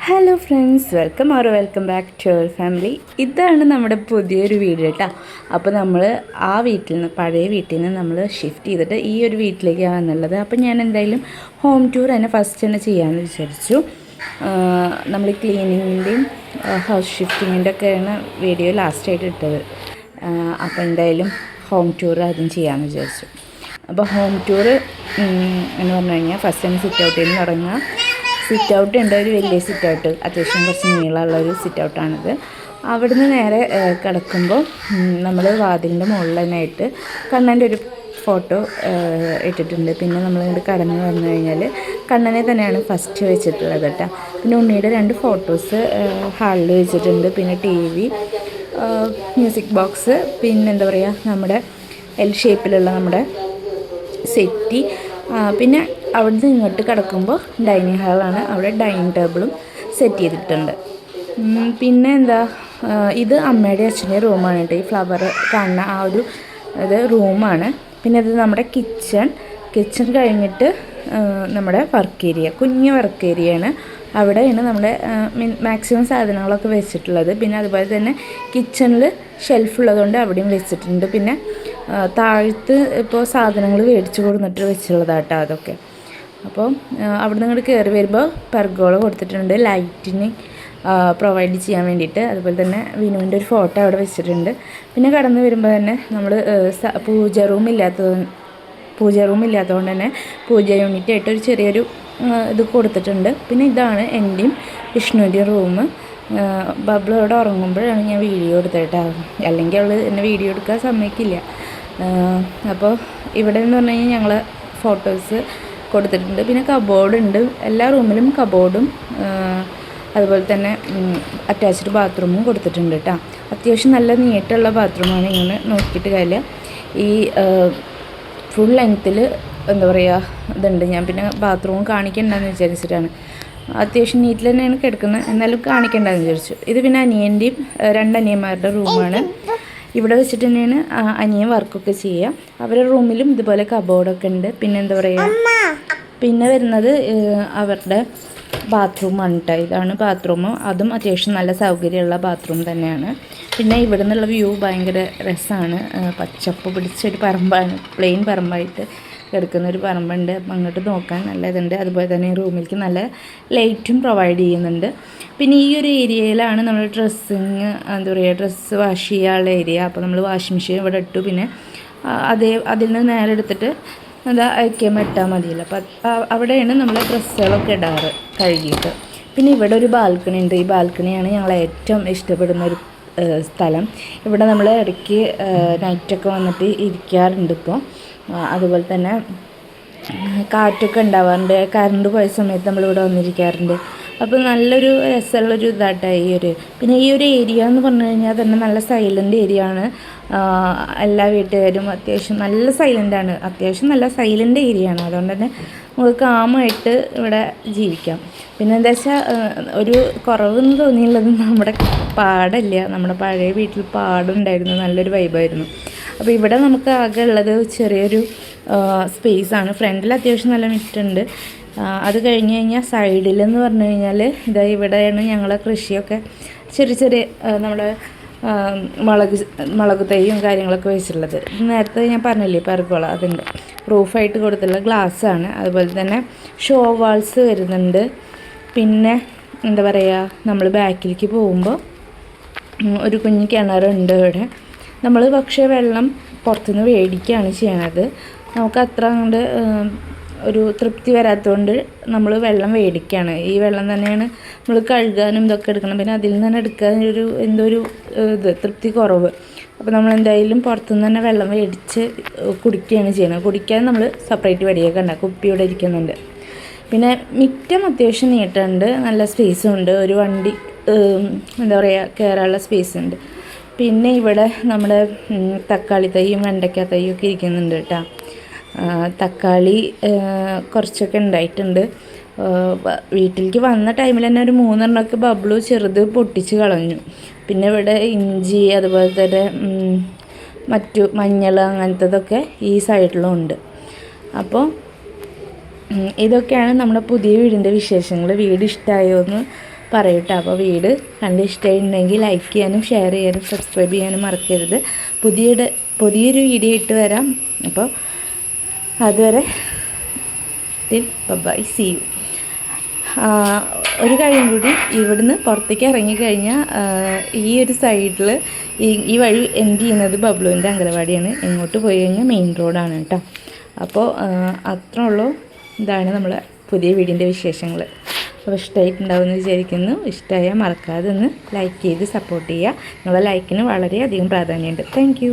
Hello friends, welcome back to our family. ഇതാണ് നമ്മുടെ പുതിയൊരു വീഡിയോ കേട്ടോ. അപ്പോൾ നമ്മൾ ആ വീട്ടിൽ നിന്ന്, പഴയ വീട്ടിൽ നിന്ന് നമ്മൾ ഷിഫ്റ്റ് ചെയ്തിട്ട് ഈ ഒരു വീട്ടിലേക്കാണ് വന്നുള്ളത്. അപ്പോൾ ഞാൻ എന്തായാലും ഹോം ടൂർ തന്നെ ഫസ്റ്റ് തന്നെ ചെയ്യാമെന്ന് വിചാരിച്ചു. നമ്മൾ ക്ലീനിങ്ങിൻ്റെയും ഹൗസ് ഷിഫ്റ്റിങ്ങിൻ്റെ ഒക്കെയാണ് വീഡിയോ ലാസ്റ്റായിട്ട് ഇട്ടത്. അപ്പോൾ എന്തായാലും ഹോം ടൂർ ആദ്യം ചെയ്യാമെന്ന് വിചാരിച്ചു. അപ്പോൾ ഹോം ടൂർ എന്ന് പറഞ്ഞു കഴിഞ്ഞാൽ ഫസ്റ്റ് തന്നെ സിറ്റ് ഔട്ടിൽ നിന്ന് തുടങ്ങുക. സിറ്റ് ഔട്ട് ഉണ്ട്, ഒരു വലിയ സിറ്റ് ഔട്ട്, അത്യാവശ്യം കുറച്ച് നീളമുള്ളൊരു സിറ്റ് ഔട്ടാണിത്. അവിടുന്ന് നേരെ കിടക്കുമ്പോൾ നമ്മൾ വാതിലിൻ്റെ മുകളിൽ തന്നെയായിട്ട് കണ്ണൻ്റെ ഒരു ഫോട്ടോ ഇട്ടിട്ടുണ്ട്. പിന്നെ നമ്മളിങ്ങോട്ട് കടന്നു വന്നു കഴിഞ്ഞാൽ കണ്ണനെ തന്നെയാണ് ഫസ്റ്റ് വെച്ചിട്ടുള്ളത് കേട്ടോ. പിന്നെ ഉണ്ണിയുടെ 2 ഫോട്ടോസ് ഹാളിൽ വെച്ചിട്ടുണ്ട്. പിന്നെ TV, മ്യൂസിക് ബോക്സ്, പിന്നെ എന്താ പറയുക, നമ്മുടെ എൽ ഷേപ്പിലുള്ള നമ്മുടെ സെറ്റി. പിന്നെ അവിടുന്ന് ഇങ്ങോട്ട് കിടക്കുമ്പോൾ ഡൈനിങ് ഹാളാണ്. അവിടെ ഡൈനിങ് ടേബിളും സെറ്റ് ചെയ്തിട്ടുണ്ട്. പിന്നെ എന്താ, ഇത് അമ്മയുടെ അച്ഛൻ്റെ റൂമാണ് കേട്ടോ. ഈ ഫ്ലവർ കാണുന്ന ആ ഒരു ഇത് റൂമാണ്. പിന്നെ ഇത് നമ്മുടെ കിച്ചൺ കഴിഞ്ഞിട്ട് നമ്മുടെ വർക്ക് ഏരിയ, കുഞ്ഞ് വർക്ക് ഏരിയയാണ്. അവിടെയാണ് നമ്മുടെ മാക്സിമം സാധനങ്ങളൊക്കെ വെച്ചിട്ടുള്ളത്. പിന്നെ അതുപോലെ തന്നെ കിച്ചണിൽ ഷെൽഫുള്ളതുകൊണ്ട് അവിടെയും വെച്ചിട്ടുണ്ട്. പിന്നെ താഴത്ത് ഇപ്പോൾ സാധനങ്ങൾ മേടിച്ച് കൊടുത്തിട്ട് വെച്ചുള്ളതാട്ടോ അതൊക്കെ. അപ്പോൾ അവിടെ നിന്ന് ഇങ്ങോട്ട് കയറി വരുമ്പോൾ പെർഗോള കൊടുത്തിട്ടുണ്ട് ലൈറ്റിന് പ്രൊവൈഡ് ചെയ്യാൻ വേണ്ടിയിട്ട്. അതുപോലെ തന്നെ വിനുവിൻ്റെ ഒരു ഫോട്ടോ അവിടെ വെച്ചിട്ടുണ്ട്. പിന്നെ കടന്നു വരുമ്പോൾ തന്നെ നമ്മൾ പൂജ റൂം ഇല്ലാത്തതുകൊണ്ട് തന്നെ പൂജ യൂണിറ്റ് ആയിട്ട് ഒരു ചെറിയൊരു ഇത് കൊടുത്തിട്ടുണ്ട്. പിന്നെ ഇതാണ് എൻ്റെയും വിഷ്ണുവിൻ്റെയും റൂം. ബബ്ലു അവിടെ ഉറങ്ങുമ്പോഴാണ് ഞാൻ വീഡിയോ എടുത്തിട്ട്, അല്ലെങ്കിൽ അവൾ എന്നെ വീഡിയോ എടുക്കാൻ സമ്മതിക്കില്ല. അപ്പോൾ ഇവിടെ എന്ന് പറഞ്ഞു കഴിഞ്ഞാൽ ഞങ്ങൾ ഫോട്ടോസ് കൊടുത്തിട്ടുണ്ട്. പിന്നെ കബോർഡ് ഉണ്ട്, എല്ലാ റൂമിലും കബോർഡും അതുപോലെ തന്നെ അറ്റാച്ച്ഡ് ബാത്റൂമും കൊടുത്തിട്ടുണ്ട് കേട്ടോ. അത്യാവശ്യം നല്ല നീട്ടുള്ള ബാത്റൂമാണ്. ഇങ്ങനെ നോക്കിയിട്ട് കാര്യമില്ല, ഈ ഫുൾ ലെങ്ത്തിൽ എന്താ പറയുക ഇതുണ്ട്. ഞാൻ പിന്നെ ബാത്റൂം കാണിക്കണ്ടെന്ന് വിചാരിച്ചിട്ടാണ്. അത്യാവശ്യം നീറ്റിൽ തന്നെയാണ് കിടക്കുന്നത്, എന്നാലും കാണിക്കണ്ടെന്ന് വിചാരിച്ചു. ഇത് പിന്നെ അനിയൻ്റെയും 2 അനിയന്മാരുടെ റൂമാണ്. ഇവിടെ വെച്ചിട്ട് തന്നെയാണ് അനിയൻ വർക്കൊക്കെ ചെയ്യുക. അവരുടെ റൂമിലും ഇതുപോലെ കബോർഡൊക്കെ ഉണ്ട്. പിന്നെ എന്താ പറയുക, പിന്നെ വരുന്നത് അവരുടെ ബാത്റൂമാണ് കേട്ടോ. ഇതാണ് ബാത്റൂം. അതും അത്യാവശ്യം നല്ല സൗകര്യമുള്ള ബാത്റൂം തന്നെയാണ്. പിന്നെ ഇവിടെ നിന്നുള്ള വ്യൂ ഭയങ്കര രസമാണ്. പച്ചപ്പ് പിടിച്ചൊരു പറമ്പാണ്, പ്ലെയിൻ പറമ്പായിട്ട് കിടക്കുന്നൊരു പറമ്പുണ്ട്. അങ്ങോട്ട് നോക്കാൻ നല്ല ഇതുണ്ട്. അതുപോലെ തന്നെ ഈ റൂമിലേക്ക് നല്ല ലൈറ്റും പ്രൊവൈഡ് ചെയ്യുന്നുണ്ട്. പിന്നെ ഈ ഒരു ഏരിയയിലാണ് നമ്മൾ എന്താ പറയുക, ഡ്രസ്സ് വാഷ് ചെയ്യാനുള്ള ഏരിയ. അപ്പോൾ നമ്മൾ വാഷിംഗ് മെഷീൻ ഇവിടെ ഇട്ടു. പിന്നെ അതിൽ നിന്ന് നേരെ എടുത്തിട്ട് അയക്കുമ്പോൾ ഇട്ടാൽ മതിയല്ലോ. അപ്പോൾ അവിടെയാണ് നമ്മൾ ഡ്രസ്സുകളൊക്കെ ഇടാറ് കഴുകിയിട്ട്. പിന്നെ ഇവിടെ ഒരു ബാൽക്കണി ഉണ്ട്. ഈ ബാൽക്കണിയാണ് ഞങ്ങൾ ഏറ്റവും ഇഷ്ടപ്പെടുന്ന ഒരു സ്ഥലം. ഇവിടെ നമ്മൾ ഇടയ്ക്ക് നൈറ്റൊക്കെ വന്നിട്ട് ഇരിക്കാറുണ്ട് ഇപ്പോൾ. അതുപോലെ തന്നെ കാറ്റൊക്കെ ഉണ്ടാവാറുണ്ട്. കറണ്ട് പോയ സമയത്ത് നമ്മളിവിടെ വന്നിരിക്കാറുണ്ട്. അപ്പോൾ നല്ലൊരു രസമുള്ളൊരു ഇതാട്ടോ ഈ ഒരു. പിന്നെ ഈ ഒരു ഏരിയ എന്ന് പറഞ്ഞു കഴിഞ്ഞാൽ തന്നെ നല്ല സൈലൻ്റ് ഏരിയ ആണ്. എല്ലാ വീട്ടുകാരും അത്യാവശ്യം നല്ല സൈലൻ്റാണ്, അത്യാവശ്യം നല്ല സൈലൻ്റ് ഏരിയ ആണ്. അതുകൊണ്ട് തന്നെ നമുക്ക് കാമായിട്ട് ഇവിടെ ജീവിക്കാം. പിന്നെ എന്താ വെച്ചാൽ ഒരു കുറവെന്ന് തോന്നിയുള്ളത് നമ്മുടെ പാടല്ല. നമ്മുടെ പഴയ വീട്ടിൽ പാടുണ്ടായിരുന്നു, നല്ലൊരു വൈബായിരുന്നു. അപ്പോൾ ഇവിടെ നമുക്ക് ആകെ ഉള്ളത് ചെറിയൊരു സ്പേസാണ്. ഫ്രണ്ടിൽ അത്യാവശ്യം നല്ല മിറ്റുണ്ട്. അത് കഴിഞ്ഞ് കഴിഞ്ഞാൽ സൈഡിലെന്ന് പറഞ്ഞു കഴിഞ്ഞാൽ ഇവിടെയാണ് ഞങ്ങളെ കൃഷിയൊക്കെ ചെറിയ നമ്മുടെ മുളക് തൈയും കാര്യങ്ങളൊക്കെ വെച്ചിട്ടുള്ളത്. നേരത്തെ ഞാൻ പറഞ്ഞില്ലേ പെർഗോള, അതുണ്ട്. പ്രൂഫായിട്ട് കൊടുത്തുള്ള ഗ്ലാസ്സാണ്. അതുപോലെ തന്നെ ഷോ വാൾസ് വരുന്നുണ്ട്. പിന്നെ എന്താ പറയുക, നമ്മൾ ബാക്കിലേക്ക് പോകുമ്പോൾ ഒരു കുഞ്ഞ് കിണറുണ്ട് ഇവിടെ. നമ്മൾ പക്ഷേ വെള്ളം പുറത്തുനിന്ന് മേടിക്കുകയാണ് ചെയ്യണത്. നമുക്ക് അത്ര അങ്ങോട്ട് ഒരു തൃപ്തി വരാത്തതുകൊണ്ട് നമ്മൾ വെള്ളം മേടിക്കുകയാണ്. ഈ വെള്ളം തന്നെയാണ് നമ്മൾ കഴുകാനും ഇതൊക്കെ എടുക്കണം. പിന്നെ അതിൽ നിന്ന് തന്നെ എടുക്കാൻ എന്തോ ഒരു തൃപ്തി കുറവ്. അപ്പോൾ നമ്മൾ എന്തായാലും പുറത്തുനിന്ന് തന്നെ വെള്ളം മേടിച്ച് കുടിക്കുകയാണ് ചെയ്യുന്നത്. കുടിക്കാൻ നമ്മൾ സെപ്പറേറ്റ് വടിയൊക്കെ ഉണ്ട്, കുപ്പി ഇവിടെ ഇരിക്കുന്നുണ്ട്. പിന്നെ മുറ്റം അത്യാവശ്യം നീട്ടുണ്ട്, നല്ല സ്പേസും ഉണ്ട്. ഒരു വണ്ടി എന്താ പറയുക കയറാനുള്ള സ്പേസ് ഉണ്ട്. പിന്നെ ഇവിടെ നമ്മുടെ തക്കാളി തൈയും വെണ്ടയ്ക്ക തൈയും ഒക്കെ ഇരിക്കുന്നുണ്ട് കേട്ടോ. തക്കാളി കുറച്ചൊക്കെ ഉണ്ടായിട്ടുണ്ട്. വീട്ടിലേക്ക് വന്ന ടൈമിൽ തന്നെ ഒരു 3 എണ്ണമൊക്കെ ബബ്ലു ചെറുത് പൊട്ടിച്ച് കളഞ്ഞു. പിന്നെ ഇവിടെ ഇഞ്ചി, അതുപോലെ തന്നെ മറ്റു മഞ്ഞൾ അങ്ങനത്തതൊക്കെ ഈ സൈഡിലും ഉണ്ട്. അപ്പോൾ ഇതൊക്കെയാണ് നമ്മുടെ പുതിയ വീടിൻ്റെ വിശേഷങ്ങൾ. വീട് ഇഷ്ടമായോ എന്ന് പറയൂട്ടോ. അപ്പോൾ വീട് കണ്ട് ഇഷ്ടമായിട്ടുണ്ടെങ്കിൽ ലൈക്ക് ചെയ്യാനും ഷെയർ ചെയ്യാനും സബ്സ്ക്രൈബ് ചെയ്യാനും മറക്കരുത്. പുതിയൊരു വീഡിയോ ഇട്ട് വരാം. അപ്പോൾ അതുവരെ ബൈ, സീ യു. ഒരു കാര്യം കൂടി, ഇവിടുന്ന് പുറത്തേക്ക് ഇറങ്ങിക്കഴിഞ്ഞാൽ ഈ ഒരു സൈഡിൽ ഈ വഴി എൻഡ് ചെയ്യുന്നത് ബബ്ലുവിൻ്റെ അംഗനവാടിയാണ്. എങ്ങോട്ട് പോയി കഴിഞ്ഞാൽ മെയിൻ റോഡാണ് കേട്ടോ. അപ്പോൾ അത്രേ ഉള്ളൂ. ഇതാണ് നമ്മളെ പുതിയ വീടിൻ്റെ വിശേഷങ്ങൾ. അപ്പോൾ ഇഷ്ടമായിട്ടുണ്ടാവുമെന്ന് വിചാരിക്കുന്നു. ഇഷ്ടമായാൽ മറക്കാതെ ഒന്ന് ലൈക്ക് ചെയ്ത് സപ്പോർട്ട് ചെയ്യുക. നിങ്ങളുടെ ലൈക്കിന് വളരെയധികം പ്രാധാന്യമുണ്ട്. താങ്ക്